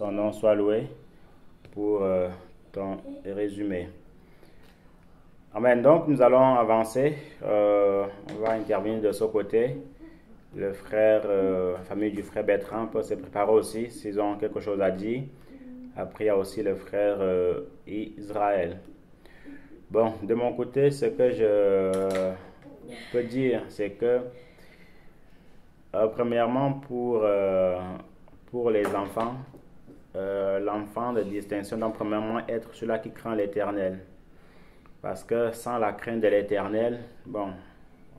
son nom soit loué pour ton résumé. Amen. Donc, nous allons avancer. On va intervenir de ce côté. Le frère, la famille du frère Bertrand peut se préparer aussi s'ils ont quelque chose à dire. Après, il y a aussi le frère Israël. Bon, de mon côté, ce que je peux dire, c'est que premièrement, pour les enfants, l'enfant de distinction doit premièrement être celui-là qui craint l'Éternel. Parce que sans la crainte de l'Éternel, bon,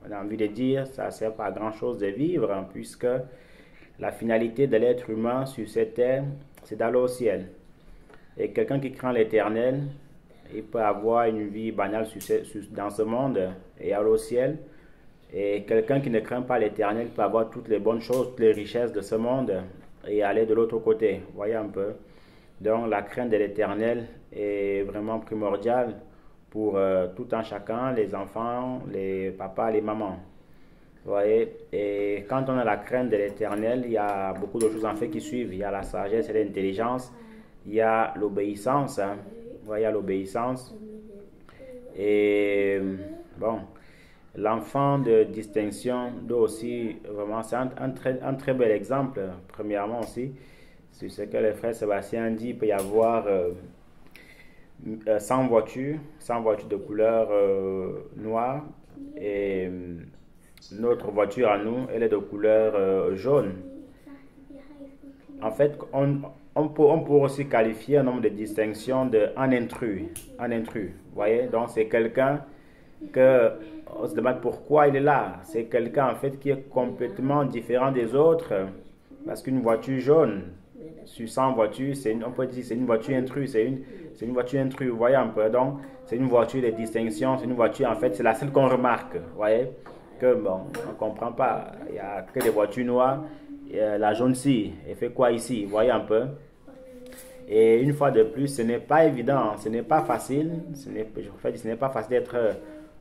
on a envie de dire, ça ne sert pas à grand-chose de vivre, hein, puisque la finalité de l'être humain sur cette terre, c'est d'aller au ciel. Et quelqu'un qui craint l'Éternel, il peut avoir une vie banale dans ce monde et aller au ciel. Et quelqu'un qui ne craint pas l'Éternel peut avoir toutes les bonnes choses, toutes les richesses de ce monde et aller de l'autre côté. Voyez un peu. Donc la crainte de l'Éternel est vraiment primordiale pour tout un chacun, les enfants, les papas, les mamans. Vous voyez, et quand on a la crainte de l'Éternel, il y a beaucoup de choses en fait qui suivent. Il y a la sagesse et l'intelligence, il y a l'obéissance. Hein. Vous voyez, il y a l'obéissance. Et bon, l'enfant de distinction doit aussi, vraiment, c'est un très bel exemple, premièrement aussi, sur ce que le frère Sébastien dit, il peut y avoir 100 voitures de couleur noire, et notre voiture à nous, elle est de couleur jaune. En fait, on peut aussi qualifier un nombre de distinction un intrus. Vous voyez, donc c'est quelqu'un que on se demande pourquoi il est là. C'est quelqu'un en fait qui est complètement différent des autres, parce qu'une voiture jaune sur 100 voitures, on peut dire c'est une voiture intrus, c'est une voiture intrus, vous voyez un peu. Donc c'est une voiture de distinction, c'est une voiture en fait, c'est la seule qu'on remarque, vous voyez, que bon, on comprend pas, il y a que des voitures noires, et, la jaune-ci, elle fait quoi ici, vous voyez un peu. Et une fois de plus, ce n'est pas évident, ce n'est pas facile, ce n'est pas facile d'être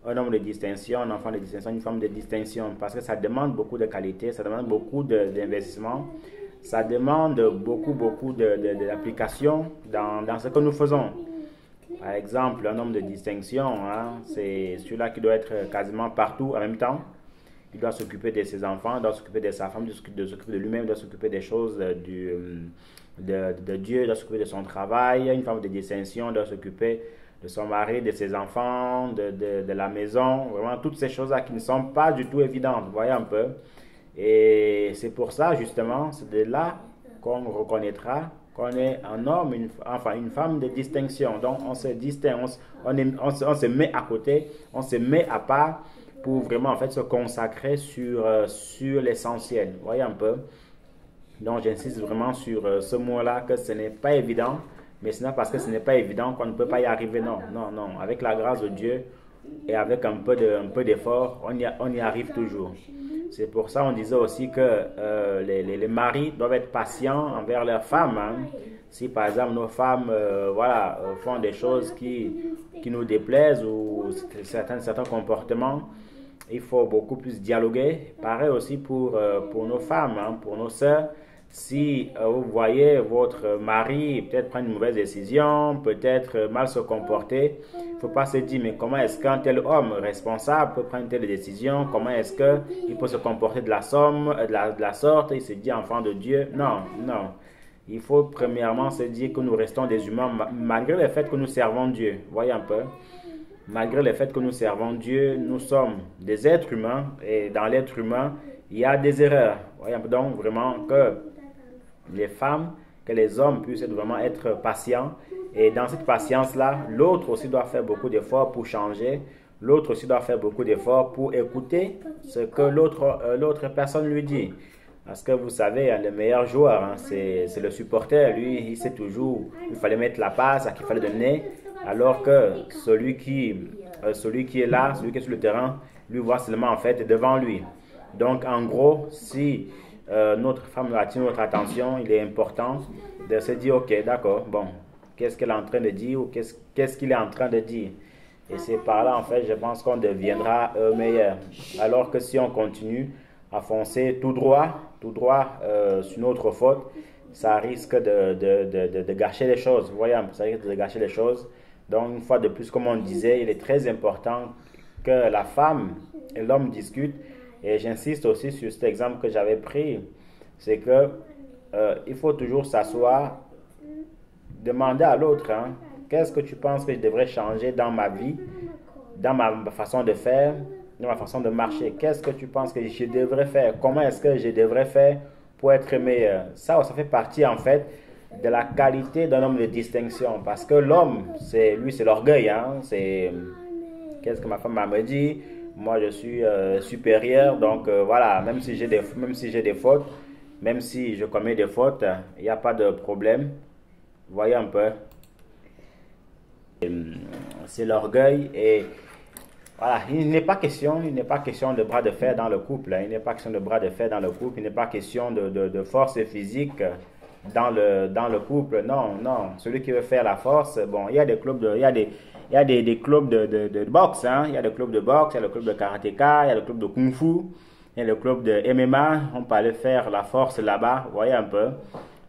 un homme de distinction, un enfant de distinction, une femme de distinction, parce que ça demande beaucoup de qualité, ça demande beaucoup d'investissement, ça demande beaucoup d'application dans ce que nous faisons. Par exemple, un homme de distinction, hein, c'est celui-là qui doit être quasiment partout en même temps. Il doit s'occuper de ses enfants, il doit s'occuper de sa femme, il doit s'occuper de lui-même, il doit s'occuper des choses de Dieu, il doit s'occuper de son travail. Une femme de distinction doit s'occuper de son mari, de ses enfants, de la maison. Vraiment, toutes ces choses-là qui ne sont pas du tout évidentes, vous voyez un peu. Et c'est pour ça, justement, c'est de là qu'on reconnaîtra qu'on est un homme, une femme de distinction. Donc, on se distingue, on se met à côté, on se met à part pour vraiment, en fait, se consacrer sur l'essentiel. Vous voyez un peu. Donc, j'insiste vraiment sur ce mot-là, que ce n'est pas évident, mais ce n'est pas parce que ce n'est pas évident qu'on ne peut pas y arriver. Non. Avec la grâce de Dieu et avec un peu d'effort, on y arrive toujours. C'est pour ça qu'on disait aussi que les maris doivent être patients envers leurs femmes. Hein. Si par exemple nos femmes font des choses qui nous déplaisent ou certains comportements, il faut beaucoup plus dialoguer. Pareil aussi pour nos femmes, hein, pour nos sœurs. Si vous voyez votre mari peut-être prendre une mauvaise décision, peut-être mal se comporter, il ne faut pas se dire mais comment est-ce qu'un tel homme responsable peut prendre une telle décision, comment est-ce qu'il peut se comporter de la sorte, il se dit enfant de Dieu. Non. Il faut premièrement se dire que nous restons des humains malgré le fait que nous servons Dieu. Voyez un peu. Malgré le fait que nous servons Dieu, nous sommes des êtres humains et dans l'être humain, il y a des erreurs. Voyez un peu. Donc vraiment que les femmes, que les hommes puissent vraiment être patients. Et dans cette patience-là, l'autre aussi doit faire beaucoup d'efforts pour changer. L'autre aussi doit faire beaucoup d'efforts pour écouter ce que l'autre personne lui dit. Parce que vous savez, le meilleur joueur, hein, c'est le supporter. Lui, il sait toujours où il fallait mettre la passe, à qui il fallait donner. Alors que celui qui est là, celui qui est sur le terrain, lui voit seulement en fait devant lui. Donc en gros, si notre femme attire notre attention, il est important de se dire ok, d'accord, bon, qu'est-ce qu'elle est en train de dire ou qu'est-ce qu'il est en train de dire. Et c'est par là en fait, je pense qu'on deviendra meilleur. Alors que si on continue à foncer tout droit sur notre faute, ça risque de gâcher les choses. Vous voyez, ça risque de gâcher les choses. Donc, une fois de plus, comme on disait, il est très important que la femme et l'homme discutent. Et j'insiste aussi sur cet exemple que j'avais pris. C'est que il faut toujours s'asseoir, demander à l'autre, hein, qu'est-ce que tu penses que je devrais changer dans ma vie, dans ma façon de faire, dans ma façon de marcher? Qu'est-ce que tu penses que je devrais faire? Comment est-ce que je devrais faire pour être meilleur? Ça fait partie en fait de la qualité d'un homme de distinction. Parce que l'homme, c'est l'orgueil. Hein? Qu'est-ce que ma femme m'a dit? Moi, je suis supérieur. Donc voilà, même si j'ai des fautes, même si je commets des fautes, il n'y a pas de problème. Vous voyez un peu? C'est l'orgueil et voilà, il n'est pas question de bras de fer dans le couple. Il n'est pas question de bras de fer dans le couple. Il n'est pas question de force physique dans le couple. Non, non. Celui qui veut faire la force, bon, il y a des clubs il y a des clubs de boxe, hein. Il y a des clubs de boxe, il y a le club de karatéka, il y a le club de kung-fu, il y a le club de MMA. On peut aller faire la force là-bas, vous voyez un peu.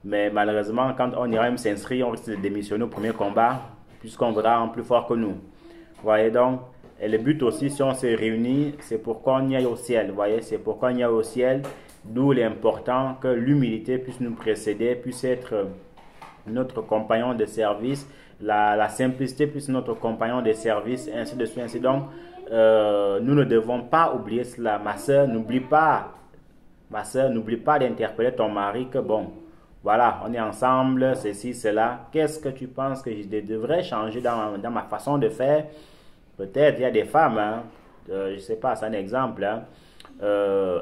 Mais malheureusement, quand on ira même s'inscrire, on risque de démissionner au premier combat, puisqu'on verra plus fort que nous. Vous voyez donc, et le but aussi, si on se réunit, c'est pour qu'on y aille au ciel. Vous voyez, c'est pour qu'on y aille au ciel. D'où il est important que l'humilité puisse nous précéder, puisse être notre compagnon de service, la simplicité puisse être notre compagnon de service, ainsi de suite. Ainsi donc, nous ne devons pas oublier cela. Ma soeur, n'oublie pas d'interpeller ton mari que bon, voilà, on est ensemble, ceci, cela. Qu'est-ce que tu penses que je devrais changer dans ma façon de faire? Peut-être il y a des femmes, hein, je ne sais pas, c'est un exemple. Hein,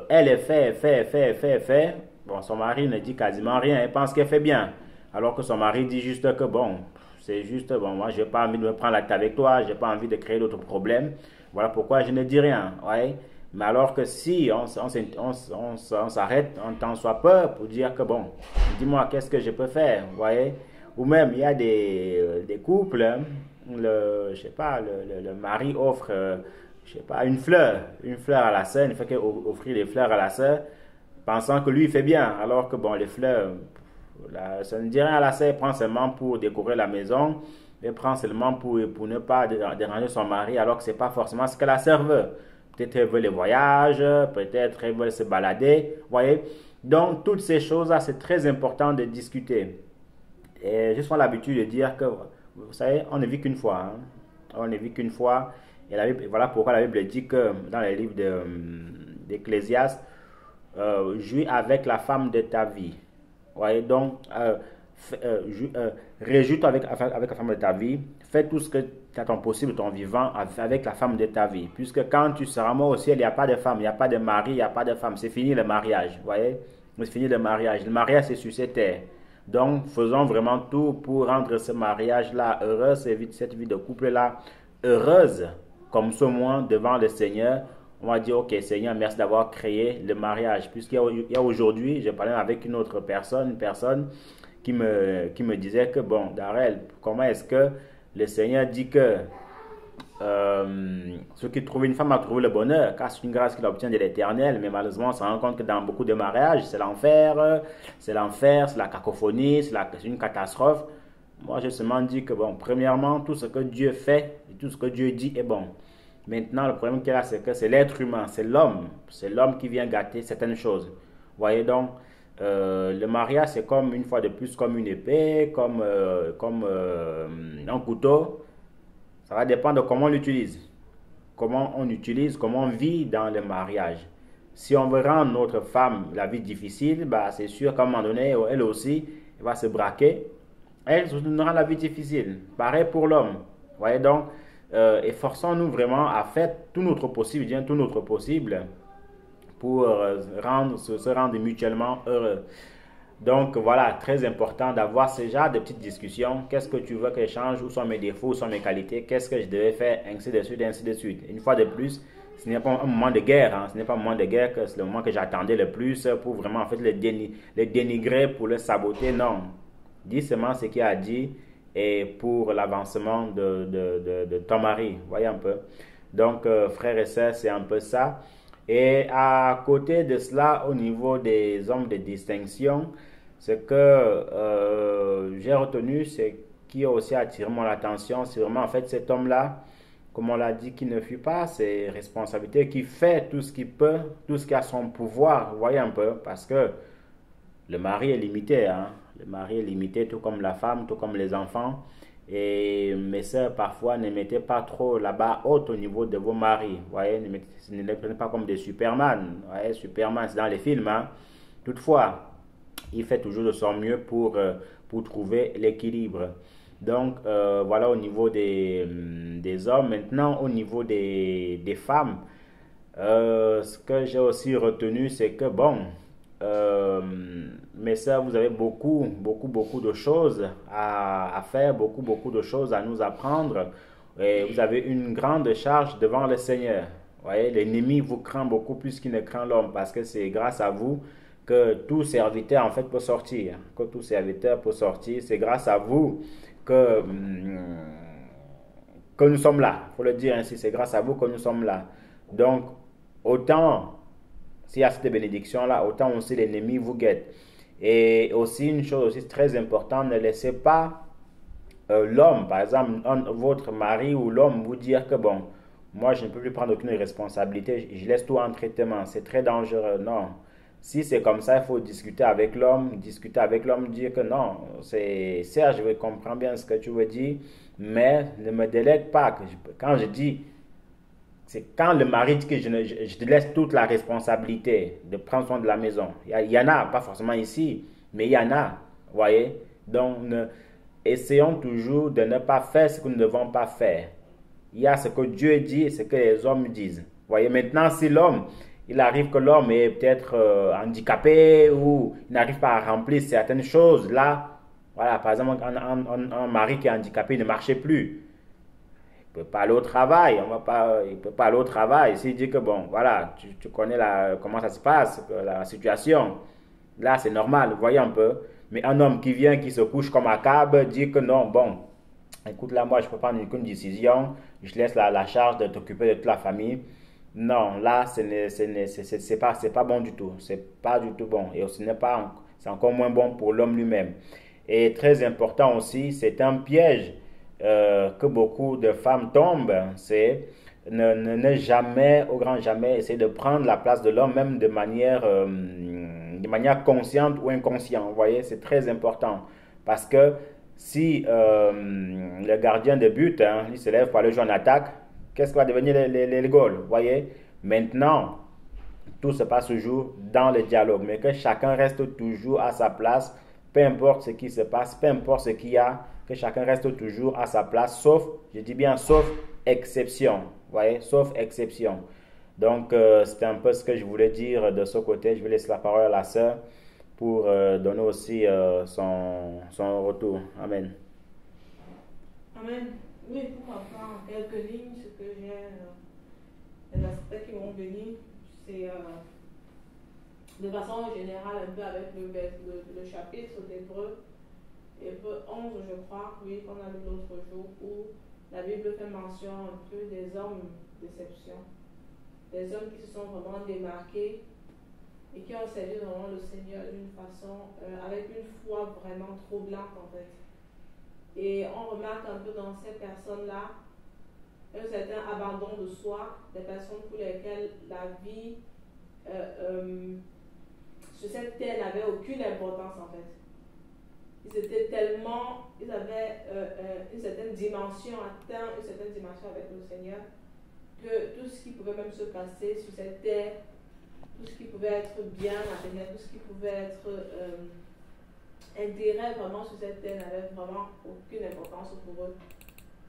elle fait. Bon, son mari ne dit quasiment rien, elle pense qu'elle fait bien. Alors que son mari dit juste que bon, c'est juste, bon, moi, je n'ai pas envie de me prendre la tête avec toi, je n'ai pas envie de créer d'autres problèmes. Voilà pourquoi je ne dis rien. Ouais. Mais alors que si on s'arrête en temps soit peu pour dire que bon, dis-moi qu'est-ce que je peux faire, vous voyez? Ou même il y a des couples, hein, je sais pas, le mari offre, je sais pas, une fleur à la sœur, il fait qu'offrir les fleurs à la sœur, pensant que lui il fait bien, alors que bon, les fleurs, ça ne dit rien à la sœur, elle prend seulement pour décorer la maison, elle prend seulement pour ne pas déranger son mari, alors que c'est pas forcément ce que la sœur veut. Peut-être elle veut les voyages, peut-être elle veut se balader, vous voyez. Donc, toutes ces choses-là, c'est très important de discuter. Et je prends l'habitude de dire que, vous savez, on ne vit qu'une fois. Hein. On ne vit qu'une fois. Et voilà pourquoi la Bible dit que dans les livres d'Ecclésiaste, jouis avec la femme de ta vie. Vous voyez, donc, réjouis-toi avec la femme de ta vie. Fais tout ce que tu as ton possible, ton vivant, avec la femme de ta vie. Puisque quand tu seras mort au ciel, il n'y a pas de femme, il n'y a pas de mari, il n'y a pas de femme. C'est fini le mariage. Vous voyez? C'est fini le mariage. Le mariage, c'est sur cette terre. Donc, faisons vraiment tout pour rendre ce mariage-là heureux, cette vie de couple-là heureuse, comme ce mois devant le Seigneur. On va dire, ok Seigneur, merci d'avoir créé le mariage. Puisqu'il y a aujourd'hui, j'ai parlé avec une autre personne, une personne qui me disait que, bon, Darrell, comment est-ce que le Seigneur dit que ceux qui trouvent une femme a trouvé le bonheur, car c'est une grâce qu'il obtient de l'Éternel, mais malheureusement, on se rend compte que dans beaucoup de mariages, c'est l'enfer, c'est la cacophonie, c'est une catastrophe. Moi, je seulement dis que, bon, premièrement, tout ce que Dieu fait, et tout ce que Dieu dit est bon. Maintenant, le problème qu'il y a, c'est que c'est l'être humain, c'est l'homme qui vient gâter certaines choses. Vous voyez donc, le mariage, c'est comme une fois de plus, comme une épée, comme un couteau. Ça va dépendre de comment on l'utilise. Comment on vit dans le mariage. Si on veut rendre notre femme la vie difficile, bah, c'est sûr qu'à un moment donné, elle aussi, elle va se braquer. Elle nous rend la vie difficile. Pareil pour l'homme. Vous voyez donc, efforçons-nous vraiment à faire tout notre possible pour se rendre mutuellement heureux. Donc voilà, très important d'avoir ce genre de petites discussions. Qu'est-ce que tu veux que je change? Où sont mes défauts? Où sont mes qualités? Qu'est-ce que je devais faire? Ainsi de suite, ainsi de suite. Une fois de plus, ce n'est pas un moment de guerre. Hein. Ce n'est pas un moment de guerre que c'est le moment que j'attendais le plus pour vraiment en fait, le dénigrer, pour le saboter. Non. Dis seulement ce qu'il a dit et pour l'avancement de ton mari. Voyez un peu. Donc, frères et sœurs, c'est un peu ça. Et à côté de cela, au niveau des hommes de distinction, Ce que j'ai retenu, c'est qui a aussi attiré mon attention, c'est vraiment en fait cet homme-là, comme on l'a dit, qui ne fuit pas ses responsabilités, qui fait tout ce qu'il peut, tout ce qui a son pouvoir, vous voyez un peu, parce que le mari est limité, hein. Le mari est limité, tout comme la femme, tout comme les enfants. Et mes sœurs, parfois, ne mettez pas trop la barre haute au niveau de vos maris. Vous voyez, ne les prenez pas comme des Superman. Vous voyez, Superman, c'est dans les films, hein. Toutefois, il fait toujours de son mieux pour trouver l'équilibre. Donc, voilà au niveau des hommes. Maintenant, au niveau des femmes, ce que j'ai aussi retenu, c'est que, bon, euh, mais ça, vous avez beaucoup de choses à faire, beaucoup de choses à nous apprendre. Et vous avez une grande charge devant le Seigneur. Vous voyez, l'ennemi vous craint beaucoup plus qu'il ne craint l'homme parce que c'est grâce à vous que tout serviteur en fait peut sortir. Que tout serviteur peut sortir. C'est grâce à vous que nous sommes là. Il faut le dire ainsi, c'est grâce à vous que nous sommes là. Donc, autant s'il y a cette bénédiction-là, autant aussi l'ennemi vous guette. Et aussi, une chose aussi très importante, ne laissez pas l'homme, par exemple, votre mari ou l'homme vous dire que bon, moi je ne peux plus prendre aucune responsabilité, je laisse tout en traitement, c'est très dangereux. Non. Si c'est comme ça, il faut discuter avec l'homme, dire que non, c'est Serge, je comprends bien ce que tu veux dire, mais ne me délègue pas. Quand je dis c'est quand le mari dit que je te laisse toute la responsabilité de prendre soin de la maison. Il y en a, pas forcément ici, mais il y en a, vous voyez. Donc, essayons toujours de ne pas faire ce que nous ne devons pas faire. Il y a ce que Dieu dit et ce que les hommes disent. Vous voyez, maintenant, si l'homme, il arrive que l'homme est peut-être handicapé ou il n'arrive pas à remplir certaines choses, là, voilà, par exemple, un mari qui est handicapé ne marchait plus. Il ne peut pas aller au travail, il peut pas aller au travail. S'il dit que bon, voilà, tu connais comment ça se passe, la situation, là c'est normal, vous voyez un peu. Mais un homme qui vient, qui se couche comme un câble, dit que non, bon, écoute là, moi je ne peux pas prendre aucune décision, je laisse la charge de t'occuper de toute la famille. Non, là, c'est pas bon du tout. C'est pas du tout bon. Et ce n'est pas, c'est encore moins bon pour l'homme lui-même. Et très important aussi, c'est un piège que beaucoup de femmes tombent. C'est ne jamais, au grand jamais, essayer de prendre la place de l'homme, même de manière consciente ou inconsciente. Vous voyez, c'est très important. Parce que si le gardien de but, hein, il se lève pour aller jouer en attaque, qu'est-ce que va devenir les goals, vous voyez? Maintenant, tout se passe toujours dans le dialogue, mais que chacun reste toujours à sa place, peu importe ce qui se passe, peu importe ce qu'il y a, que chacun reste toujours à sa place, sauf, je dis bien sauf exception, vous voyez? Sauf exception. Donc, c'était un peu ce que je voulais dire de ce côté. Je vais laisser la parole à la sœur pour donner aussi son retour. Amen. Amen. Oui, pour apprendre en quelques lignes, ce que j'ai, les aspects qui vont venir, c'est de façon générale un peu avec le chapitre d'Hébreu, Hébreu 11, je crois, oui, qu'on a lu l'autre jour, où la Bible fait mention un peu des hommes d'exception, des hommes qui se sont vraiment démarqués et qui ont servi vraiment le Seigneur d'une façon, avec une foi vraiment troublante en fait. Et on remarque un peu dans ces personnes-là un certain abandon de soi, des personnes pour lesquelles la vie sur cette terre n'avait aucune importance en fait. Ils avaient une certaine dimension, atteint une certaine dimension avec le Seigneur, que tout ce qui pouvait même se passer sur cette terre, tout ce qui pouvait être bien à venir, tout ce qui pouvait être intérêt vraiment sur cette terre n'avait vraiment aucune importance pour eux.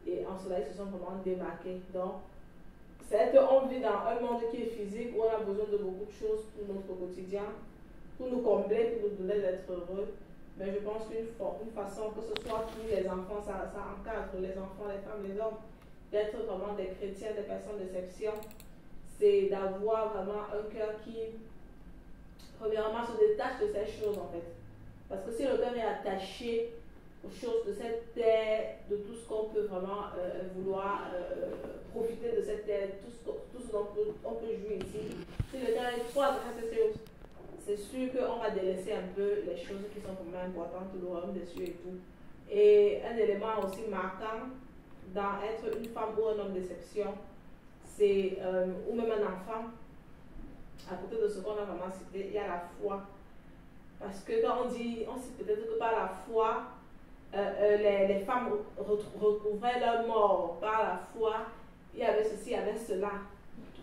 Et en cela, ils se sont vraiment démarqués. Donc, c'est qu'on vit dans un monde qui est physique, où on a besoin de beaucoup de choses pour notre quotidien, pour nous combler, pour nous donner d'être heureux. Mais je pense qu'une façon, que ce soit pour les enfants, ça encadre les enfants, les femmes, les hommes, d'être vraiment des chrétiens, des personnes d'exception, c'est d'avoir vraiment un cœur qui, premièrement, se détache de ces choses en fait. Parce que si le cœur est attaché aux choses de cette terre, de tout ce qu'on peut vraiment vouloir profiter de cette terre, tout ce dont on peut jouir ici, si le cœur est trop attaché à ces choses, c'est sûr qu'on va délaisser un peu les choses qui sont vraiment importantes, le royaume des cieux et tout. Et un élément aussi marquant dans être une femme ou un homme d'exception, c'est, ou même un enfant, à côté de ce qu'on a vraiment cité, il y a la foi. Parce que quand on dit, on cite peut-être que par la foi, les femmes recouvraient leur mort. Par la foi, il y avait ceci, il y avait cela.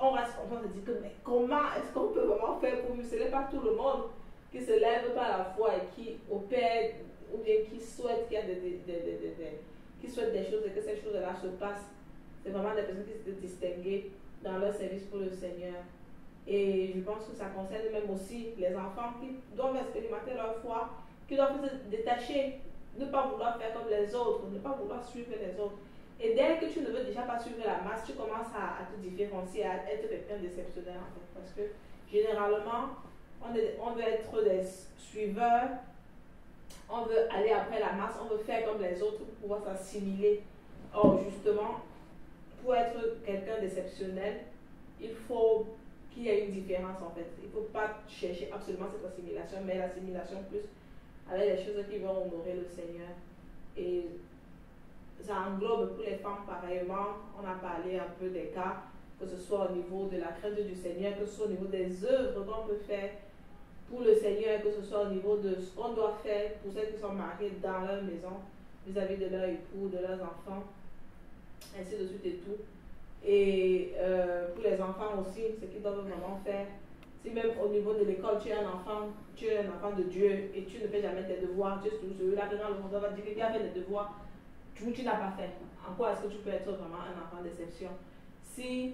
On reste content de dire que, mais comment est-ce qu'on peut vraiment faire pour vivre? Ce n'est pas tout le monde qui se lève par la foi et qui opère, ou bien qui souhaite qu'il y ait qui souhaitent des choses et que ces choses-là se passent. C'est vraiment des personnes qui se distinguent dans leur service pour le Seigneur. Et je pense que ça concerne même aussi les enfants qui doivent expérimenter leur foi, qui doivent se détacher, ne pas vouloir faire comme les autres, ne pas vouloir suivre les autres. Et dès que tu ne veux déjà pas suivre la masse, tu commences à te différencier, à être quelqu'un d'exceptionnel en fait. Parce que généralement, on veut être des suiveurs, on veut aller après la masse, on veut faire comme les autres pour pouvoir s'assimiler. Or, justement, pour être quelqu'un d'exceptionnel, il faut qu'il y ait une différence en fait. Il ne faut pas chercher absolument cette assimilation, mais l'assimilation plus avec les choses qui vont honorer le Seigneur. Et ça englobe pour les femmes pareillement. On a parlé un peu des cas, que ce soit au niveau de la crainte du Seigneur, que ce soit au niveau des œuvres qu'on peut faire pour le Seigneur, que ce soit au niveau de ce qu'on doit faire pour celles qui sont mariées dans leur maison, vis-à-vis de leur époux, de leurs enfants, ainsi de suite et tout. Et pour les enfants aussi, ce qu'ils doivent vraiment faire. Si même au niveau de l'école, tu es un enfant de Dieu et tu ne fais jamais tes devoirs, tu es toujours celui-là, dans le monde va dire que tu as fait des devoirs, tu n'as pas fait. En quoi est-ce que tu peux être vraiment un enfant d'exception? Si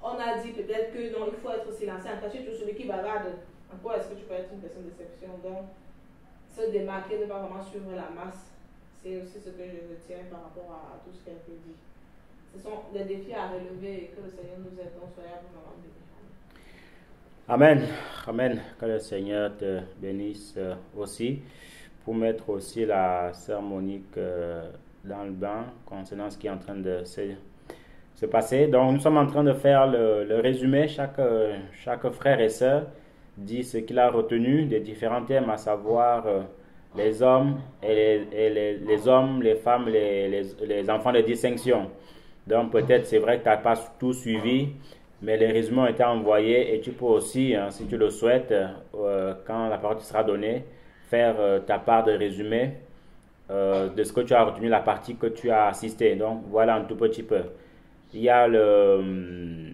on a dit peut-être que non, il faut être silencieux, en cas tu es toujours celui qui bavarde, en quoi est-ce que tu peux être une personne d'exception? Donc, se démarquer, ne pas vraiment suivre la masse, c'est aussi ce que je retiens par rapport à tout ce qui a été dit. Ce sont des défis à relever et que le Seigneur nous aide. Donc, soyez vraiment bénis. Amen. Amen. Que le Seigneur te bénisse aussi. Pour mettre aussi la sœur Monique dans le bain concernant ce qui est en train de se passer. Donc, nous sommes en train de faire le résumé. Chaque frère et sœur dit ce qu'il a retenu des différents thèmes, à savoir les hommes et les hommes, les femmes, les enfants de distinction. Donc peut-être c'est vrai que tu n'as pas tout suivi, mais les résumés ont été envoyés et tu peux aussi, si tu le souhaites, quand la parole te sera donnée, faire ta part de résumé de ce que tu as retenu, la partie que tu as assistée. Donc voilà un tout petit peu. Il y a le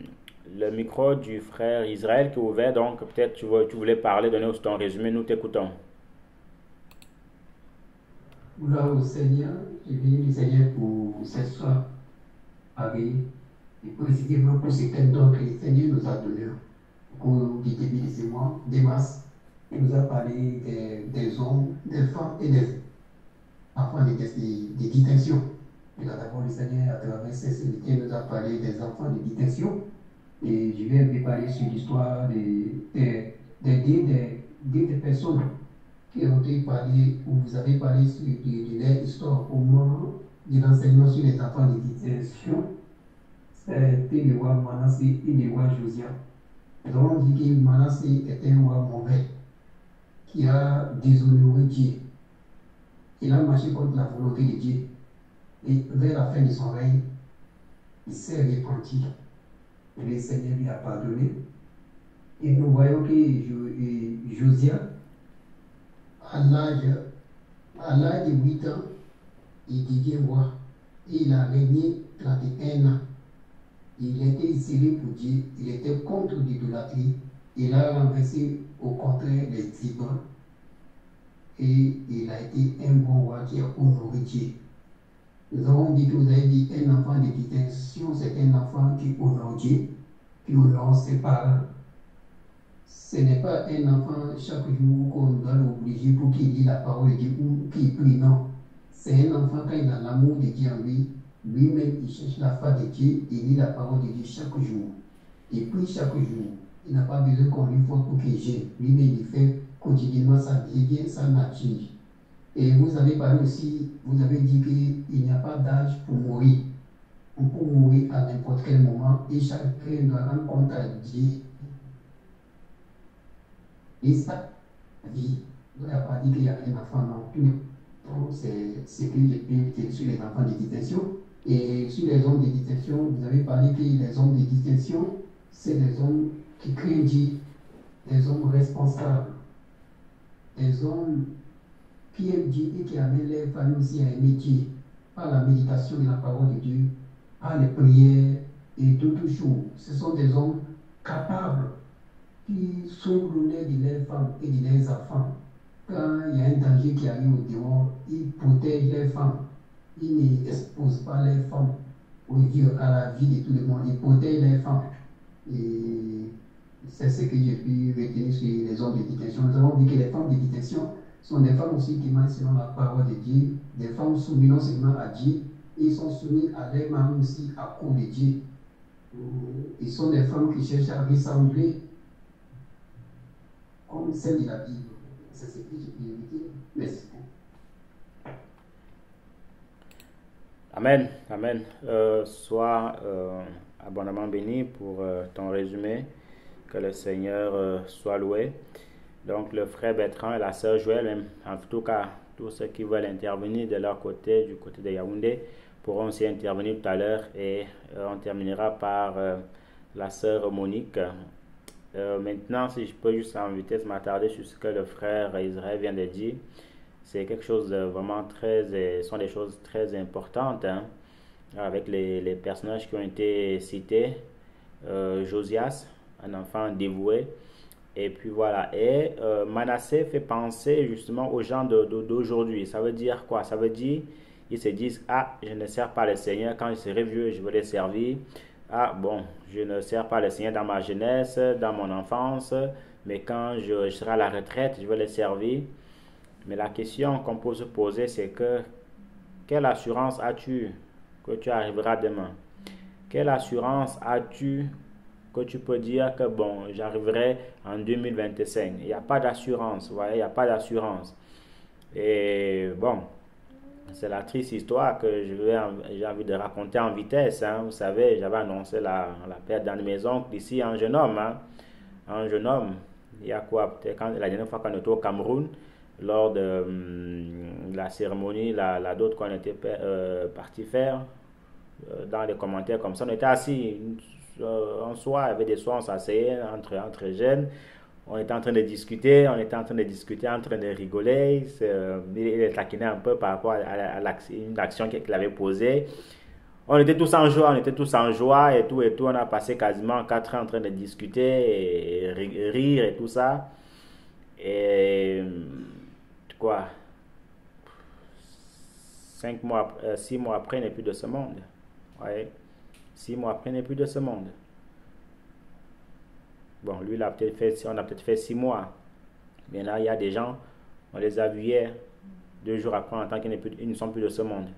micro du frère Israël qui est ouvert, donc peut-être tu voulais parler, donner aussi ton résumé, nous t'écoutons. Gloire au Seigneur, je bénis le Seigneur pour cette soirée et précisément pour ce thème que le Seigneur nous a donné au cours du début de ce mois, des masses. Il nous a parlé des hommes, des femmes et des enfants des distinction. Et là d'abord, le Seigneur, à travers ces invités, nous a parlé des enfants de distinction. Et je vais me parler sur l'histoire des personnes qui ont été parlées, où vous avez parlé de leur histoire au moment de l'enseignement sur les enfants de distinction. C'était le roi Manassé et le roi Josia. Nous avons dit que Manassé était un roi mauvais qui a déshonoré Dieu. Il a marché contre la volonté de Dieu. Et vers la fin de son règne, il s'est repenti. Et le Seigneur lui a pardonné. Et nous voyons que Josia, à l'âge de 8 ans, il devient roi. Et il a régné 31 ans. Il était scellé pour Dieu, il était contre l'idolâtrie, il a renversé au contraire les idoles et il a été un bon roi qui a honoré Dieu. Nous avons dit que vous avez dit un enfant de distinction, c'est un enfant qui honore Dieu, qui honore ses parents. Ce n'est pas un enfant chaque jour qu'on doit l'obliger pour qu'il dise la parole de Dieu ou qu'il prie, non. C'est un enfant quand il a l'amour de Dieu en lui. Lui-même, il cherche la face de Dieu, il lit la parole de Dieu chaque jour. Il prie chaque jour. Il n'a pas besoin qu'on lui fasse pour qu'il gêne. Lui-même, il fait quotidiennement, ça devient sa nature. Et vous avez parlé aussi, vous avez dit qu'il n'y a pas d'âge pour mourir. On peut mourir à n'importe quel moment et chacun doit rendre compte à Dieu Et ça, la vie, il n'y a pas dit qu'il y a un enfant, non. C'est ce que j'ai pu dire sur les enfants de distinction. Et sur les hommes de distinction, vous avez parlé que les hommes de distinction, c'est des hommes qui craignent Dieu, des hommes responsables, des hommes qui aiment Dieu et qui amènent leur famille aussi à aimer Dieu, par la méditation de la parole de Dieu, par les prières et tout toujours. Ce sont des hommes capables qui sont l'honneur de leurs femmes et de leurs enfants. Quand il y a un danger qui arrive au dehors, ils protègent leurs femmes. Ils n'exposent pas leurs femmes à la vie de tout le monde. Ils protègent leurs femmes. Et c'est ce que j'ai pu retenir sur les hommes de détention. Nous avons vu que les femmes de détention sont des femmes aussi qui marchent selon la parole de Dieu, des femmes soumises non seulement à Dieu, ils sont soumis à leur mari aussi à cause de Dieu. Ils sont des femmes qui cherchent à ressembler comme celle de la Bible. C'est ce que j'ai pu dire. Merci. Amen, amen. Sois abondamment béni pour ton résumé. Que le Seigneur soit loué. Donc le frère Bertrand et la sœur Joël, même, en tout cas, tous ceux qui veulent intervenir de leur côté, du côté de Yaoundé, pourront aussi intervenir tout à l'heure. Et on terminera par la sœur Monique. Maintenant, si je peux juste en vitesse m'attarder sur ce que le frère Israël vient de dire, c'est quelque chose de vraiment ce sont des choses très importantes, hein, avec les personnages qui ont été cités. Josias, un enfant dévoué, et puis voilà. Et Manassé fait penser justement aux gens d'aujourd'hui. Ça veut dire quoi? Ça veut dire, ils se disent, ah, je ne sers pas le Seigneur, quand je serai vieux, je vais les servir. Ah bon, je ne sers pas le Seigneur dans ma jeunesse, dans mon enfance, mais quand je serai à la retraite, je vais les servir. Mais la question qu'on peut se poser, c'est que quelle assurance as-tu que tu arriveras demain? Quelle assurance as-tu que tu peux dire que bon, j'arriverai en 2025? Il n'y a pas d'assurance, vous voyez, il n'y a pas d'assurance. Et bon, c'est la triste histoire que j'ai envie de raconter en vitesse, hein. Vous savez, j'avais annoncé la perte d'un de mes oncles d'ici, un jeune homme, hein. Un jeune homme, il y a quoi, peut-être la dernière fois qu'on était au Cameroun, lors de la cérémonie, la dot qu'on était parti faire, dans les commentaires comme ça, on était assis un soir, il y avait des soirs, on s'asseyait entre jeunes, on était en train de discuter, en train de rigoler, il taquinait un peu par rapport à une action qu'il avait posée. On était tous en joie, et tout, on a passé quasiment 4 ans en train de discuter, et rire et tout ça. Et quoi, 6 mois après, il n'est plus de ce monde. Ouais. 6 mois après, il n'est plus de ce monde. Bon, lui, on a peut-être fait 6 mois. Mais là, il y a des gens, on les a vus hier, 2 jours après, en tant qu'ils ne sont plus de ce monde.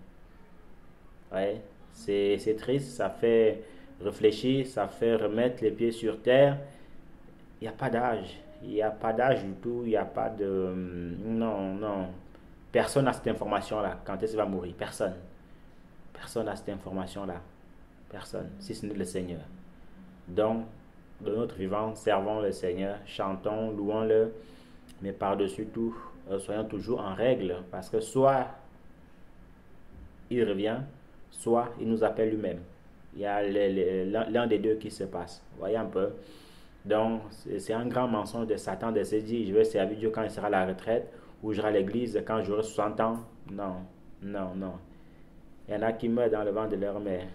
Ouais. C'est triste, ça fait réfléchir, ça fait remettre les pieds sur terre. Il n'y a pas d'âge. Il n'y a pas d'âge du tout, il n'y a pas de... Non, non. Personne n'a cette information-là. Quand est-ce qu'il va mourir? Personne. Personne n'a cette information-là. Personne, si ce n'est le Seigneur. Donc, de notre vivant, servons le Seigneur, chantons, louons-le, mais par-dessus tout, soyons toujours en règle, parce que soit il revient, soit il nous appelle lui-même. Il y a l'un des deux qui se passe. Voyez un peu. Donc, c'est un grand mensonge de Satan de se dire, je vais servir Dieu quand il sera à la retraite, ou j'irai à l'église quand j'aurai 60 ans. Non, non, non. Il y en a qui meurent dans le ventre de leur mère.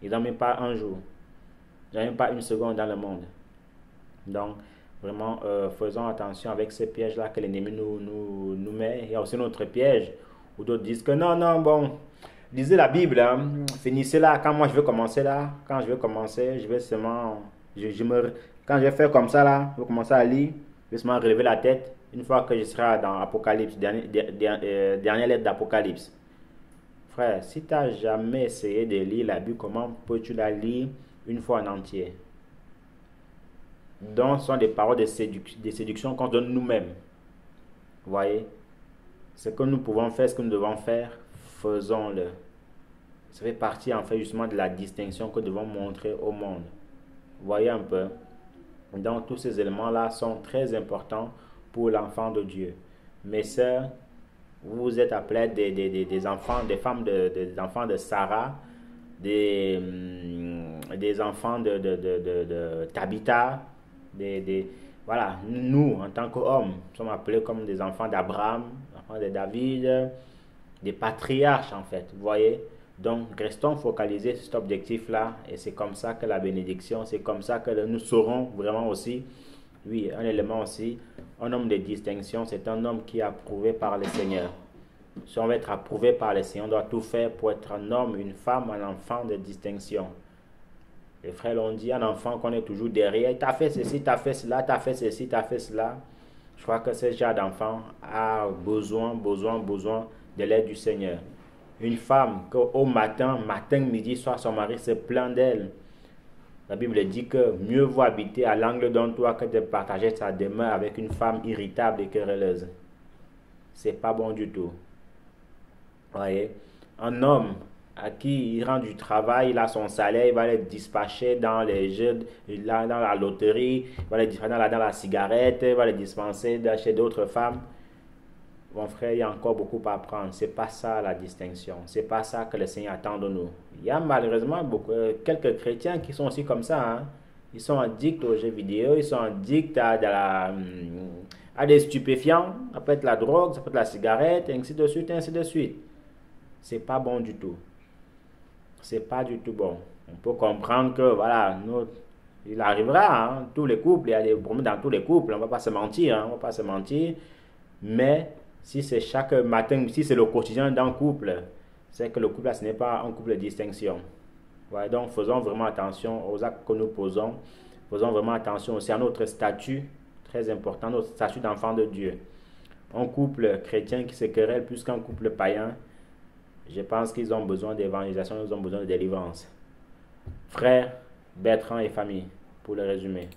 Ils n'ont même pas un jour. Ils n'ont même pas une seconde dans le monde. Donc, vraiment, faisons attention avec ces pièges-là que l'ennemi nous met. Il y a aussi notre piège, où d'autres disent que non, non, bon, lisez la Bible, hein, finissez là. Quand moi je vais commencer là, quand je vais commencer, je vais seulement... Quand je vais faire comme ça là, je vais commencer à lire, je vais seulement relever la tête une fois que je serai dans Apocalypse, dernière lettre d'Apocalypse. Frère, si tu n'as jamais essayé de lire la Bible, comment peux-tu la lire une fois en entier? Donc, ce sont des paroles de séduction qu'on donne nous-mêmes. Vous voyez? Ce que nous pouvons faire, ce que nous devons faire, faisons-le. Ça fait partie en fait justement de la distinction que nous devons montrer au monde. Vous voyez un peu? Donc tous ces éléments-là sont très importants pour l'enfant de Dieu. Mes sœurs, vous êtes appelés des enfants, des femmes, des enfants de Sarah, des enfants de Tabitha, voilà, nous, en tant qu'hommes, sommes appelés comme des enfants d'Abraham, enfants de David, des patriarches en fait, vous voyez. Donc, restons focalisés sur cet objectif-là et c'est comme ça que la bénédiction, c'est comme ça que nous saurons vraiment aussi, oui, un élément aussi, un homme de distinction, c'est un homme qui est approuvé par le Seigneur. Si on veut être approuvé par le Seigneur, on doit tout faire pour être un homme, une femme, un enfant de distinction. Les frères l'ont dit, un enfant qu'on est toujours derrière, t'as fait ceci, t'as fait cela, t'as fait ceci, t'as fait cela. Je crois que ce genre d'enfant a besoin de l'aide du Seigneur. Une femme qu'au matin, midi, soir, son mari se plaint d'elle. La Bible dit que mieux vaut habiter à l'angle d'un toit que de partager sa demeure avec une femme irritable et querelleuse. C'est pas bon du tout. Voyez, un homme à qui il rend du travail, il a son salaire, il va le dispatcher dans les jeux, dans la loterie, il va le dispatcher dans la cigarette, il va le dispenser chez d'autres femmes. Mon frère, il y a encore beaucoup à apprendre. C'est pas ça la distinction. C'est pas ça que le Seigneur attend de nous. Il y a malheureusement quelques chrétiens qui sont aussi comme ça. Hein. Ils sont addicts aux jeux vidéo, ils sont addicts à des stupéfiants. Ça peut être la drogue, ça peut être la cigarette, ainsi de suite, ainsi de suite. C'est pas bon du tout. C'est pas du tout bon. On peut comprendre que, voilà, il arrivera, hein, tous les couples, il y a des problèmes dans tous les couples, on ne va pas se mentir, hein, on va pas se mentir. Mais si c'est chaque matin, si c'est le quotidien d'un couple, c'est que le couple, là, ce n'est pas un couple de distinction. Ouais, donc faisons vraiment attention aux actes que nous posons. Faisons vraiment attention aussi à notre statut, très important, notre statut d'enfant de Dieu. Un couple chrétien qui se querelle plus qu'un couple païen, je pense qu'ils ont besoin d'évangélisation, ils ont besoin de délivrance. Frères, Bertrand et famille, pour le résumer.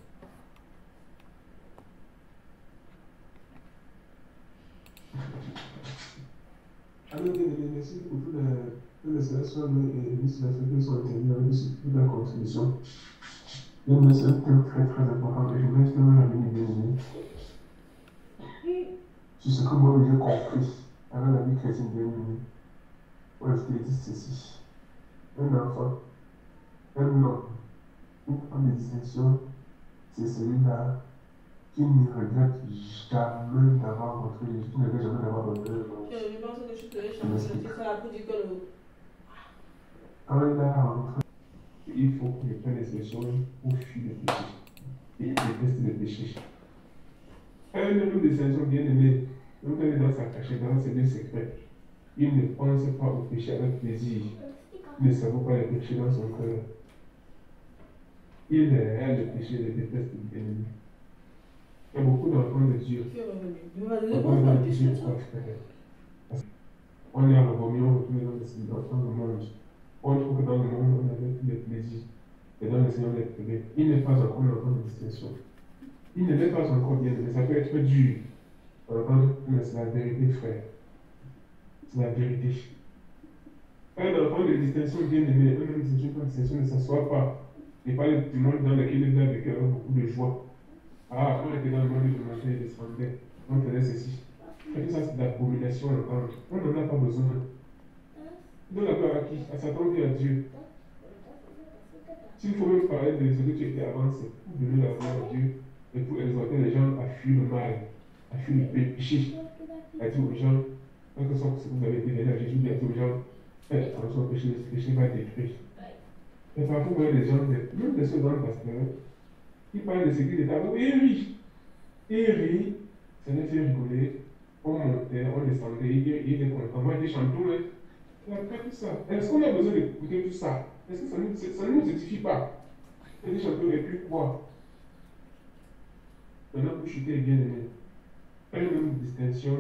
Alors, merci pour tous les sélections et les sélections qui sont intervenues avec toute la contribution. Il y a un message très très important et je voulais exprimer la bénédiction sur ce que moi j'ai compris avec la vie chrétienne bien menée. Moi, je te dis ceci. Un enfant, un homme, une femme de distinction, c'est celui-là qui ne regrette jamais d'avoir rencontré Jésus, qui ne regrette jamais d'avoir rencontré le Seigneur. Je pense que tu peux changer le titre là pour dire que le. Quand il a rencontré, il faut qu'il prenne les solutions pour fuir le péché. Et il déteste le péché. Un homme de distinction bien aimé, donc quand il est dans sa cachette, dans ses lieux secrets, il ne pense pas au péché avec plaisir. Il ne savoure pas le péché dans son cœur. Il aime le péché, il déteste le bien aimé. Il y a beaucoup d'enfants de Dieu. On est à revenir, on retrouve dans le monde. On trouve que dans le monde, on avait tous les plaisirs. Et dans le Seigneur, on est privé. Il n'est pas encore un enfant de distinction. Il ne l'est pas encore bien, mais ça peut être dur. Mais c'est la vérité, frère. C'est la vérité. Un enfant de distinction bien aimé, un homme de distinction ne s'assoit pas. Il parle du monde dans lequel il vit avec beaucoup de joie. Ah, quand on était dans le monde, il mangeait, il descendait. On faisait ceci. Et ça, c'est de l'abomination encore. On n'en a pas besoin. Donne la gloire à qui? À Satan et à Dieu. S'il faut même parler de ce que tu étais avant, c'est pour donner la gloire à Dieu et pour exhorter les gens à fuir le mal, à fuir le péché. À dire aux gens, quel que soit ce que vous avez dit déjà, Jésus dit à aux gens, faites attention au péché, le péché va détruire. Mais parfois, vous voyez les gens, même les seuls dans le pasteur, qui parlent de ce qui est avant, et rit. Et rit, ça les fait rigoler. On montait, on descendait, il était content. Moi, il chantons, il a fait tout ça. Est-ce qu'on a besoin d'écouter tout ça? Est-ce que ça ne nous édifie pas? Il dit chantons, et puis quoi? Maintenant, pour chuter bien aimé, un homme de distinction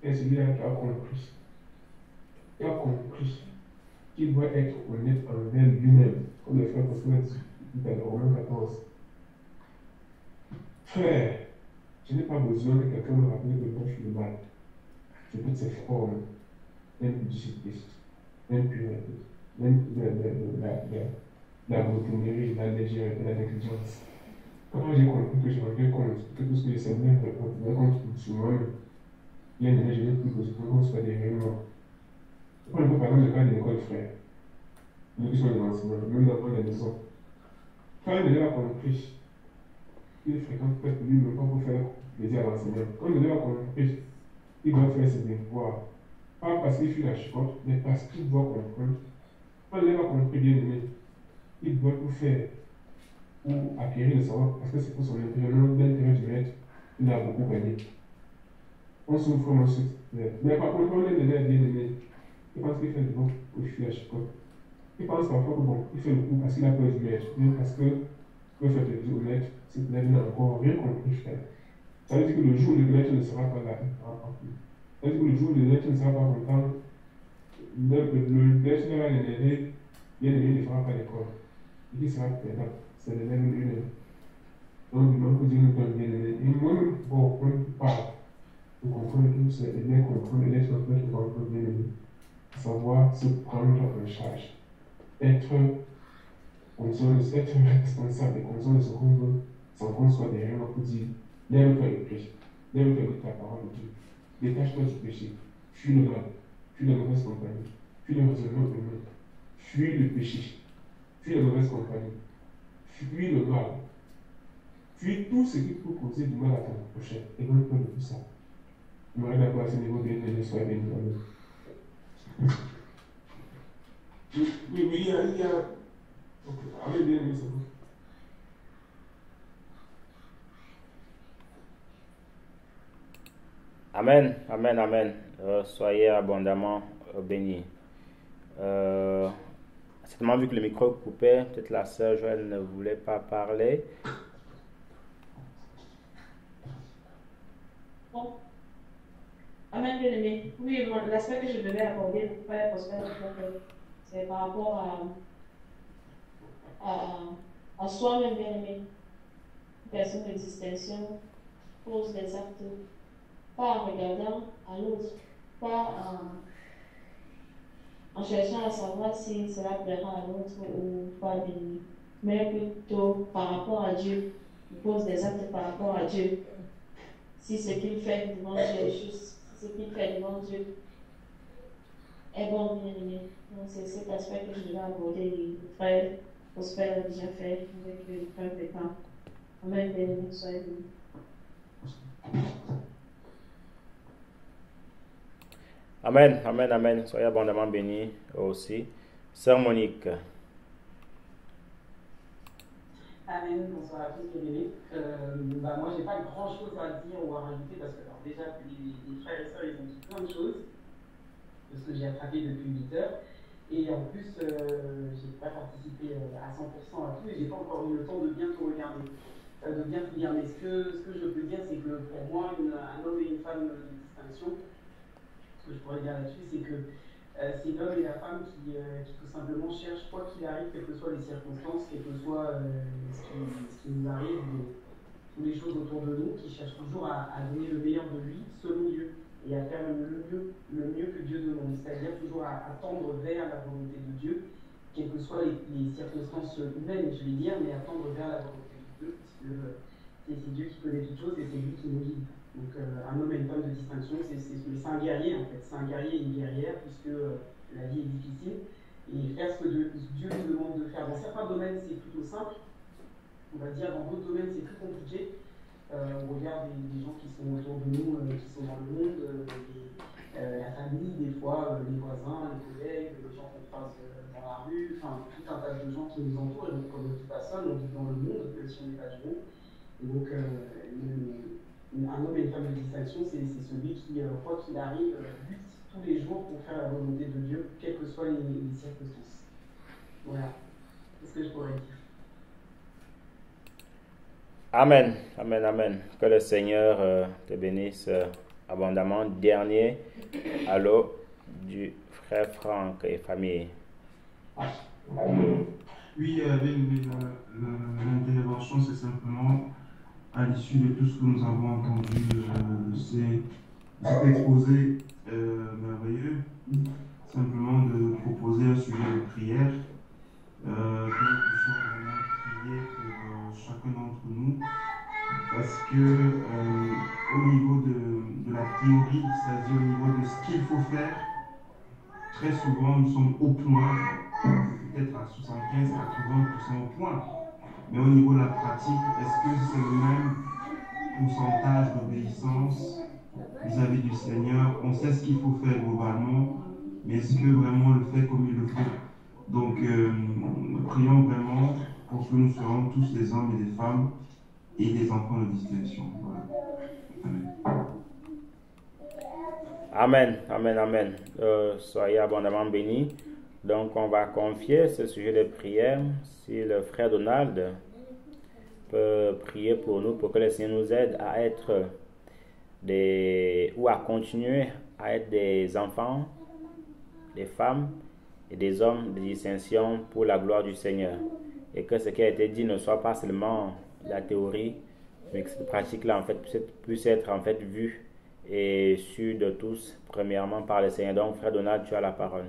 est celui-là qui a compris. Il a compris qu'il doit être honnête envers lui-même, comme le frère Pascal a dit tout à l'heure, Romains 14. Frère, je n'ai pas besoin que quelqu'un me rappelle que moi je suis le mal. J'ai toutes ces formes d'impudicité, d'impureté, même la brutinerie, la légèreté, la négligence. Quand j'ai compris que je rendais compte que tout ce que je savais rendait compte sur moi-même, bien aimé, je n'ai plus besoin qu'on soit derrière moi. Quand je prends par exemple le cas de l'école frère, nous qui sommes des enseignants, même dans la maison, quand un élève a compris, il fréquente peut-être lui-même pas pour faire plaisir à l'enseignant. Quand l'élève a compris, il doit faire ses devoirs. Pas parce qu'il fuit la chicotte, mais parce qu'il doit comprendre. Quand l'élève a compris, bien aimé, il doit tout faire pour acquérir le savoir, parce que c'est pour son intérêt, non l'intérêt du maître, il a beaucoup gagné. On souffre ensuite. Mais par contre, quand l'élève bien aimé, il pense qu'il fait le bon pour fuir la chicotte. Il pense parfois que bon, il fait le coup parce qu'il a peur du maître, bien parce que peut faire plaisir au maître, cet élève n'a encore rien compris faire. Ça veut dire que le jour où le maître ne sera pas là, il ne sera pas plus. Ça veut dire que le jour où le maître ne sera pas content, le maître va l'énerver, bien aimé, il ne fera pas l'école. Et qui sera perdant, c'est l'élève lui-même. Donc, il manque Dieu nous donne bien aimé. Et moi-même, bon, on ne peut pas comprendre tout, c'est bien comprendre, et l'être notre qui comprend bien aimé. Savoir se prendre en charge. Être responsable et conscient de ce qu'on veut, sans qu'on soit derrière moi pour dire, lève-toi et prie, lève-toi et ta parole de Dieu, détache-toi du péché, fuis le mal, fuis la mauvaise compagnie, fuis le raisonnement humain, fuis le péché, fuis la mauvaise compagnie, fuis le mal, fuis tout ce qui peut causer du mal à ton prochain, et non pas de tout ça. Je me d'accord à ce niveau bien aimé, sois béni. Oui, il y a. Ok, allez bien aimé, c'est bon. Amen, amen, amen. Soyez abondamment bénis. Certainement, vu que le micro coupait, peut-être la sœur Joëlle ne voulait pas parler. Bon. Amen, bien aimé. Oui, l'aspect que je devais aborder pour faire prospérer c'est par rapport à soi-même, bien aimé. Personne de distinction pose des actes, pas en regardant à l'autre, pas en cherchant à savoir si cela plaira à l'autre ou pas, bien aimé, mais plutôt par rapport à Dieu. Il pose des actes par rapport à Dieu. Si ce qu'il fait devant Dieu est juste, si ce qu'il fait devant Dieu est bon, bien aimé. Donc c'est cet aspect que je devais aborder. Le frère Prosper a déjà fait avec le frère Pétain. Amen, bien aimé, soyez bénis. Amen, amen, amen. Soyez abondamment bénis aussi. Sœur Monique. Amen, bonsoir à tous les bébés. Moi, j'ai pas grand chose à dire ou à rajouter parce que alors, déjà, les frères et sœurs, ils ont dit plein de choses de ce que j'ai attrapé depuis 8 heures. Et en plus, j'ai pas participé à 100% à tout et j'ai pas encore eu le temps de bien tout regarder, de bien tout lire. Mais ce que je peux dire, c'est que pour moi, un homme et une femme de distinction, ce que je pourrais dire là-dessus, c'est que c'est l'homme et la femme qui tout simplement cherchent, quoi qu'il arrive, quelles que soient les circonstances, quel que soit ce qui nous arrive, toutes les choses autour de nous, qui cherchent toujours à donner le meilleur de lui, selon Dieu, et à faire le mieux que Dieu demande, c'est-à-dire toujours à tendre vers la volonté de Dieu, quelles que soient les circonstances humaines, je vais dire, mais à tendre vers la volonté de Dieu, puisque c'est Dieu qui connaît toutes choses et c'est lui qui nous guide. Donc un homme et une femme de distinction, c'est un guerrier en fait, c'est un guerrier et une guerrière, puisque la vie est difficile, et faire ce que Dieu nous demande de faire. Dans certains domaines, c'est plutôt simple, on va dire, dans d'autres domaines, c'est plus compliqué. On regarde des gens qui sont autour de nous, qui sont dans le monde, la famille, des fois, les voisins, les collègues, les gens qu'on croise dans la rue, enfin tout un tas de gens qui nous entourent, et donc on ne vit pas seul, on vit dans le monde, même si on n'est pas du monde. Et donc un homme et une femme de distinction, c'est celui qui, quoi qu'il arrive, lutte tous les jours pour faire la volonté de Dieu, quelles que soient les circonstances. Voilà, c'est ce que je pourrais dire. Amen, amen, amen. Que le Seigneur te bénisse abondamment. Dernier, allô, du frère Franck et famille. Oui, l'intervention, c'est simplement, à l'issue de tout ce que nous avons entendu, cet exposé merveilleux, simplement de proposer un sujet de prière, que nous puissions vraiment prier pour chacun d'entre nous, que au niveau de la théorie, c'est-à-dire au niveau de ce qu'il faut faire, très souvent nous sommes au point, peut-être à 75-80% au point. Mais au niveau de la pratique, est-ce que c'est le même pourcentage d'obéissance vis-à-vis du Seigneur? On sait ce qu'il faut faire globalement, mais est-ce que vraiment on le fait comme il le faut? Donc, prions vraiment pour que nous soyons tous des hommes et des femmes et des enfants de distinction. Voilà. Amen. Amen, amen, amen. Soyez abondamment bénis. Donc, on va confier ce sujet de prière si le frère Donald peut prier pour nous, pour que le Seigneur nous aide à être ou à continuer à être des enfants, des femmes et des hommes de distinction pour la gloire du Seigneur. Et que ce qui a été dit ne soit pas seulement la théorie, mais que cette pratique-là en fait puisse être en fait vue et su de tous, premièrement par le Seigneur. Donc, frère Donald, tu as la parole.